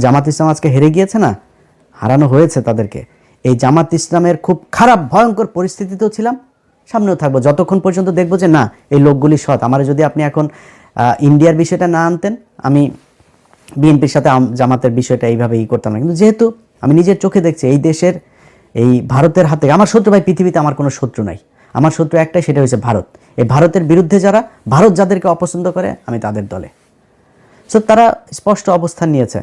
জামাত ইসলাম আজকে হেরে গিয়েছে না, হারানো হয়েছে তাদেরকে। এই জামাত ইসলামের খুব খারাপ ভয়ঙ্কর পরিস্থিতিতেও ছিলাম, সামনেও থাকবো যতক্ষণ পর্যন্ত দেখবো যে না এই লোকগুলি সৎ। আমার যদি আপনি এখন ইন্ডিয়ার বিষয়টা না আনতেন, আমি বিএনপির সাথে জামাতের বিষয়টা এইভাবে করতাম না। কিন্তু যেহেতু আমি নিজের চোখে দেখছি এই দেশের, এই ভারতের হাতে, আমার শত্রু ভাই পৃথিবীতে আমার কোনো শত্রু নাই, আমার শত্রু একটাই, সেটা হচ্ছে ভারত। এই ভারতের বিরুদ্ধে যারা, ভারত যাদেরকে অপছন্দ করে, আমি তাদের দলে। সো তারা স্পষ্ট অবস্থান নিয়েছে,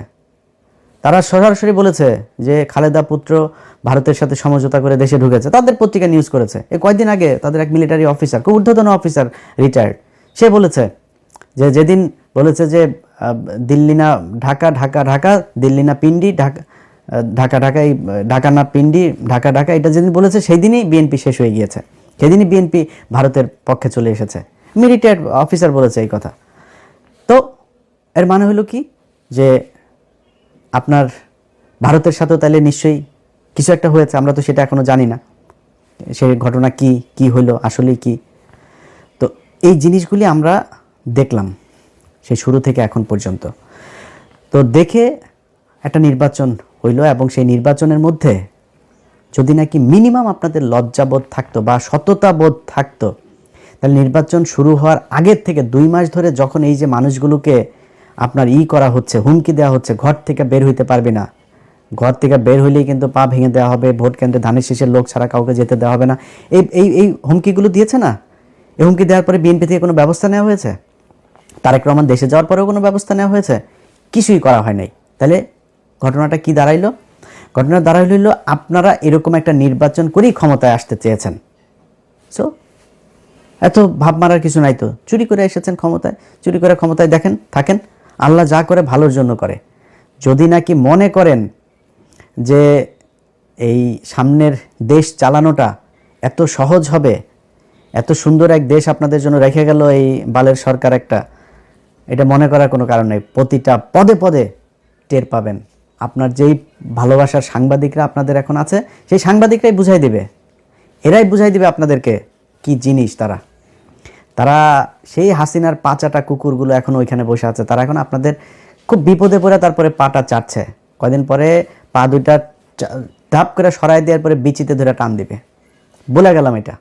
তারা সরাসরি বলেছে যে খালেদা পুত্র ভারতের সাথে সমঝোতা করে দেশে ঢুকেছে। তাদের পত্রিকা নিউজ করেছে, এই কয়েকদিন আগে তাদের এক মিলিটারি অফিসার, খুব ঊর্ধ্বতন অফিসার, রিটায়ার্ড, সে বলেছে যে যেদিন বলেছে যে দিল্লি না ঢাকা, ঢাকা ঢাকা, দিল্লি না পিন্ডি, ঢাকা ঢাকা ঢাকাই, ঢাকা না পিন্ডি, ঢাকা ঢাকা, এটা যেদিন বলেছে সেই দিনই বিএনপি শেষ হয়ে গিয়েছে, সেদিনই বিএনপি ভারতের পক্ষে চলে এসেছে। রিটায়ার্ড অফিসার বলেছে এই কথা। তো এর মানে হলো কি যে আপনার ভারতের সাথেও তাহলে নিশ্চয়ই কিছু একটা হয়েছে, আমরা তো সেটা এখনো জানি না সেই ঘটনা কি কি হলো আসলেই কি। তো এই জিনিসগুলি আমরা দেখলাম সেই শুরু থেকে এখন পর্যন্ত। তো দেখে একটা নির্বাচন হইল, এবং সেই নির্বাচনের মধ্যে যদি নাকি মিনিমাম আপনাদের লজ্জাবোধ থাকতো বা সততাবোধ থাকতো, তাহলে নির্বাচন শুরু হওয়ার আগের থেকে 2 মাস ধরে যখন এই যে মানুষগুলোকে আপনার করা হচ্ছে, হুমকি দেওয়া হচ্ছে, ঘর থেকে বের হইতে পারবে না, ঘর থেকে বের হইলেই কিন্তু পা ভেঙে দেওয়া হবে, ভোট কেন্দ্রে ধানের শীষের লোক ছাড়া কাউকে যেতে দেওয়া হবে না, এই এই এই হুমকিগুলো দিয়েছে না। এই হুমকি দেওয়ার পরে বিএনপি থেকে কোনো ব্যবস্থা নেওয়া হয়েছে? তারেক রহমান দেশে যাওয়ার পরেও কোনো ব্যবস্থা নেওয়া হয়েছে? কিছুই করা হয় নাই। তাহলে ঘটনাটা কি দাঁড়াইলো? ঘটনা দাঁড়াইল আপনারা এরকম একটা নির্বাচন করেই ক্ষমতায় আসতে চেয়েছেন। সো এত ভাব মারার কিছু নাই তো, চুরি করে এসেছেন ক্ষমতায়, চুরি করে ক্ষমতায় দেখেন থাকেন। আল্লাহ যা করে ভালোর জন্য করে। যদি নাকি মনে করেন যে এই সামনের দেশ চালানোটা এত সহজ হবে, এত সুন্দর এক দেশ আপনাদের জন্য রেখে গেল এই বালের সরকার একটা, এটা মনে করার কোনো কারণ নেই। প্রতিটা পদে পদে টের পাবেন। আপনার যেই ভালোবাসার সাংবাদিকরা আপনাদের এখন আছে, সেই সাংবাদিকরাই বুঝাই দিবে, এরাই বুঝাই দিবে আপনাদেরকে কি জিনিস তারা। তারা সেই হাসিনার পাচাটা কুকুরগুলো এখন ওইখানে বসে আছে, তারা এখন আপনাদের খুব বিপদে পড়ে তারপরে পাটা চাটছে, কয়দিন পরে পা দুইটা ধাপ করে সরাই দেওয়ার পরে বিচিতে ধরে টান দিবে। বলে গেলাম এটা।